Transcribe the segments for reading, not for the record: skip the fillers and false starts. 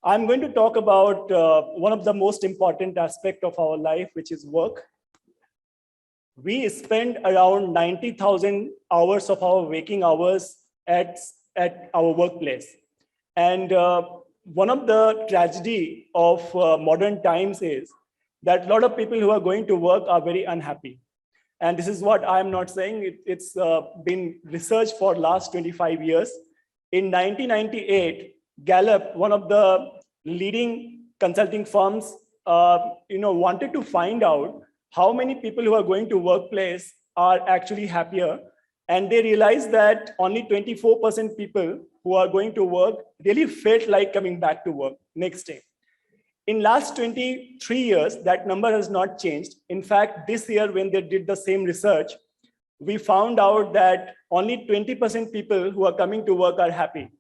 I'm going to talk about one of the most important aspects of our life, which is work. We spend around 90,000 hours of our waking hours at our workplace. And one of the tragedy of modern times is that a lot of people who are going to work are very unhappy. And this is what I'm not saying. It's been researched for last 25 years. In 1998, Gallup, one of the leading consulting firms, wanted to find out how many people who are going to workplace are actually happier. And they realized that only 24% people who are going to work really felt like coming back to work next day. In last 23 years, that number has not changed. In fact, this year, when they did the same research, we found out that only 20% people who are coming to work are happy.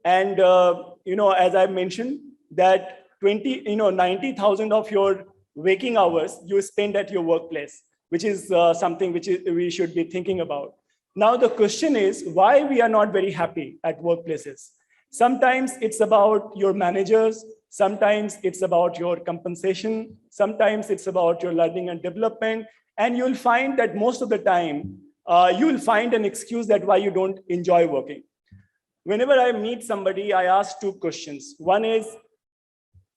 And, as I mentioned, that 90,000 of your waking hours you spend at your workplace, which is something which we should be thinking about. Now, the question is why we are not very happy at workplaces. Sometimes it's about your managers. Sometimes it's about your compensation. Sometimes it's about your learning and development. And you'll find that most of the time, you'll find an excuse that why you don't enjoy working. Whenever I meet somebody, I ask two questions. One is,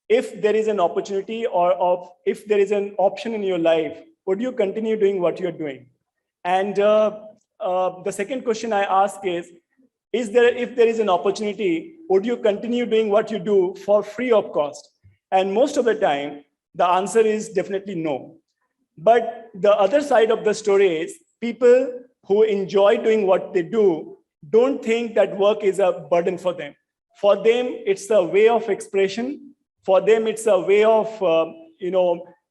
if there is an opportunity or if there is an option in your life, would you continue doing what you're doing? And the second question I ask is if there is an opportunity, would you continue doing what you do for free of cost? And most of the time, the answer is definitely no. But the other side of the story is people who enjoy doing what they do don't think that work is a burden for them. For them, it's a way of expression. For them, it's a way of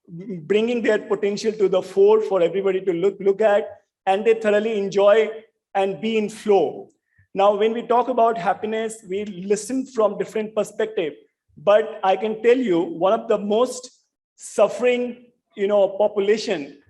bringing their potential to the fore for everybody to look at, and they thoroughly enjoy and be in flow. Now, when we talk about happiness, we listen from different perspectives. But I can tell you, one of the most suffering, population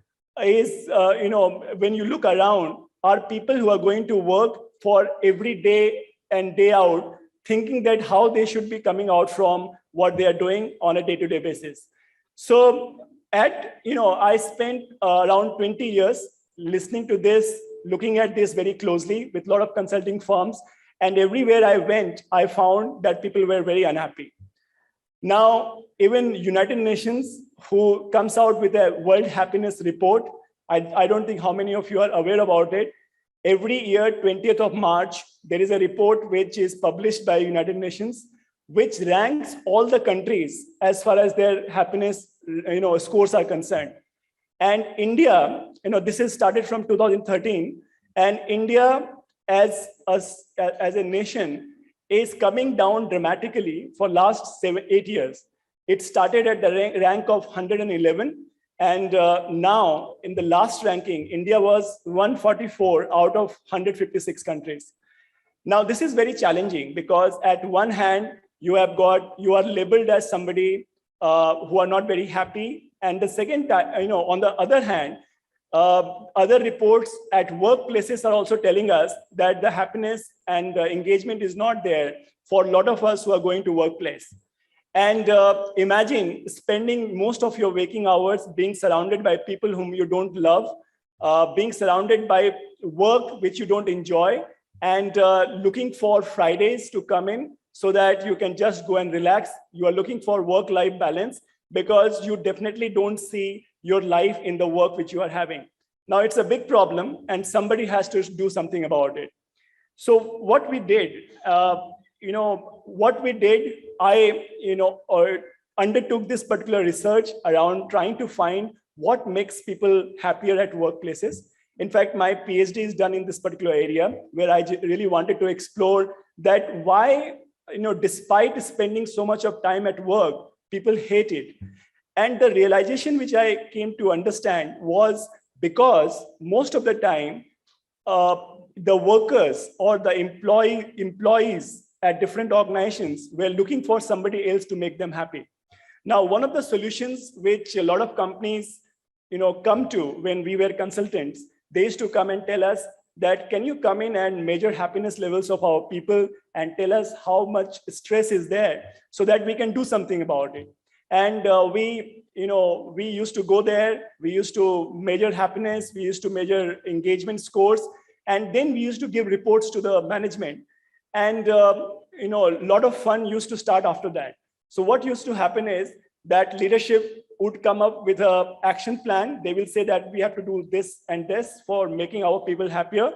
is, when you look around, are people who are going to work for every day and day out, thinking that how they should be coming out from what they are doing on a day-to-day basis. So I spent around 20 years listening to this, looking at this very closely with a lot of consulting firms. And everywhere I went, I found that people were very unhappy. Now, even United Nations, who comes out with a World Happiness Report, I don't think how many of you are aware about it. Every year, 20th of March, there is a report which is published by United Nations, which ranks all the countries as far as their happiness scores are concerned. And India, this is started from 2013, and India as a nation is coming down dramatically for last 7-8 years. It started at the rank of 111, and now in the last ranking, India was 144 out of 156 countries. Now, this is very challenging because at one hand, you are labeled as somebody who are not very happy. And the second time, on the other hand, other reports at workplaces are also telling us that the happiness and engagement is not there for a lot of us who are going to workplace. And imagine spending most of your waking hours being surrounded by people whom you don't love, being surrounded by work which you don't enjoy, and looking for Fridays to come in so that you can just go and relax. You are looking for work-life balance because you definitely don't see your life in the work which you are having. Now, it's a big problem and somebody has to do something about it. So what we did, I undertook this particular research around trying to find what makes people happier at workplaces. In fact, my PhD is done in this particular area where I really wanted to explore that why, despite spending so much of time at work, people hate it. And the realization which I came to understand was because most of the time, the workers or the employees at different organizations were looking for somebody else to make them happy. Now, one of the solutions which a lot of companies come to when we were consultants, they used to come and tell us that can you come in and measure happiness levels of our people and tell us how much stress is there so that we can do something about it. And we used to go there, we used to measure happiness, we used to measure engagement scores, and then we used to give reports to the management. And a lot of fun used to start after that. So what used to happen is that leadership would come up with an action plan. They will say that we have to do this and this for making our people happier.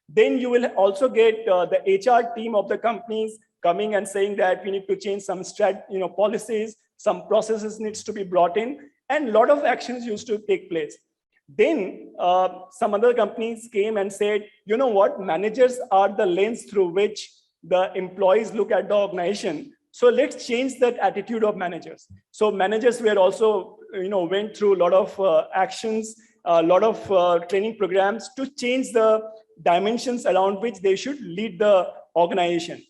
Then you will also get the HR team of the companies coming and saying that we need to change some policies, some processes needs to be brought in, and a lot of actions used to take place. Then some other companies came and said, you know what, managers are the lens through which the employees look at the organization. So let's change that attitude of managers. So managers were also, went through a lot of actions, a lot of training programs to change the dimensions around which they should lead the organization.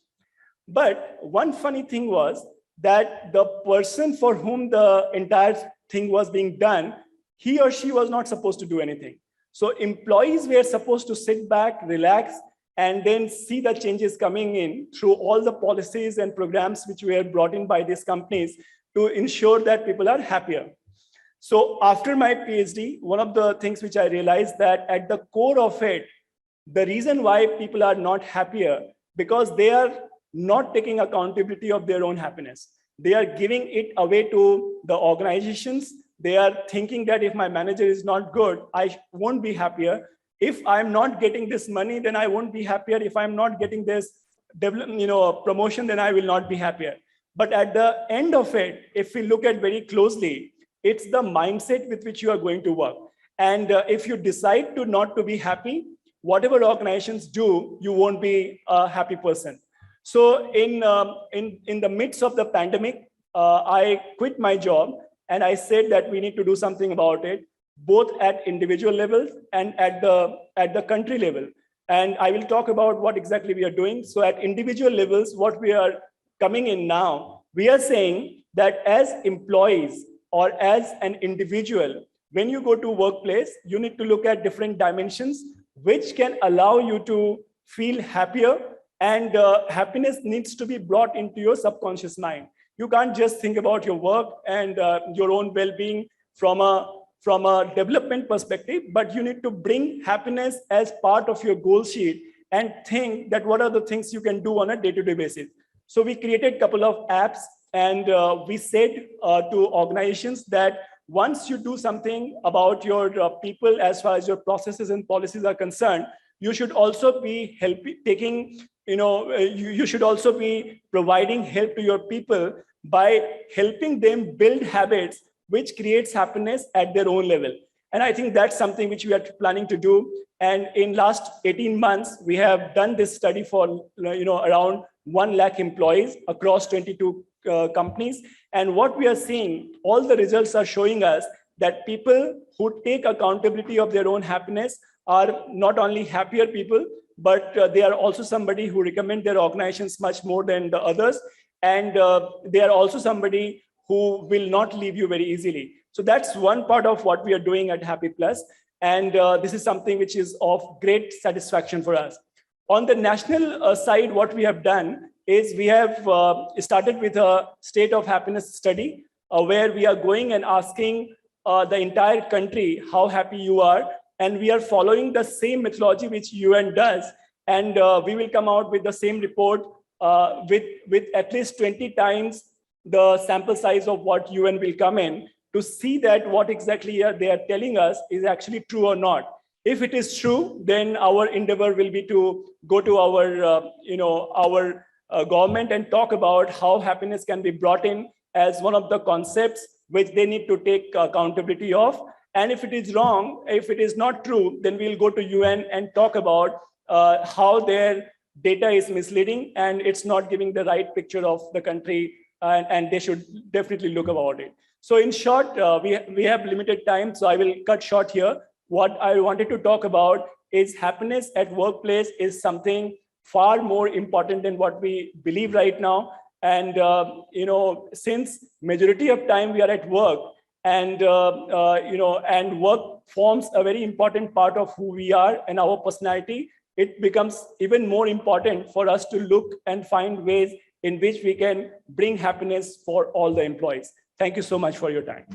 But one funny thing was that the person for whom the entire thing was being done, he or she was not supposed to do anything. So employees were supposed to sit back, relax, and then see the changes coming in through all the policies and programs which were brought in by these companies to ensure that people are happier. So after my PhD, one of the things which I realized that at the core of it, the reason why people are not happier, because they are not taking accountability of their own happiness. They are giving it away to the organizations. They are thinking that if my manager is not good, I won't be happier. If I'm not getting this money, then I won't be happier. If I'm not getting this promotion, then I will not be happier. But at the end of it, if we look at very closely, it's the mindset with which you are going to work. And if you decide to not to be happy, whatever organizations do, you won't be a happy person. So in the midst of the pandemic, I quit my job and I said that we need to do something about it, both at individual levels and at the country level. And I will talk about what exactly we are doing. So at individual levels, what we are coming in now, we are saying that as employees or as an individual, when you go to workplace, you need to look at different dimensions which can allow you to feel happier. And happiness needs to be brought into your subconscious mind. You can't just think about your work and your own well-being from a development perspective, but you need to bring happiness as part of your goal sheet and think that what are the things you can do on a day-to-day basis. So we created a couple of apps, and we said to organizations that once you do something about your people as far as your processes and policies are concerned, you should also be you should also be providing help to your people by helping them build habits which creates happiness at their own level. And I think that's something which we are planning to do. And in last 18 months, we have done this study for around 1 lakh employees across 22 companies. And what we are seeing, all the results are showing us that people who take accountability of their own happiness are not only happier people, but they are also somebody who recommend their organizations much more than the others. And they are also somebody who will not leave you very easily. So that's one part of what we are doing at HappyPlus. And this is something which is of great satisfaction for us. On the national side, what we have done is we have started with a state of happiness study where we are going and asking the entire country how happy you are. And we are following the same methodology which UN does. And we will come out with the same report with at least 20 times the sample size of what UN will come in to see that what exactly they are telling us is actually true or not. If it is true, then our endeavor will be to go to our government and talk about how happiness can be brought in as one of the concepts which they need to take accountability of. And if it is wrong, if it is not true, then we'll go to UN and talk about how their data is misleading and it's not giving the right picture of the country, and they should definitely look about it. So in short, we have limited time, so I will cut short here. What I wanted to talk about is happiness at workplace is something far more important than what we believe right now. And since majority of time we are at work, and and work forms a very important part of who we are and our personality. it becomes even more important for us to look and find ways in which we can bring happiness for all the employees. Thank you so much for your time.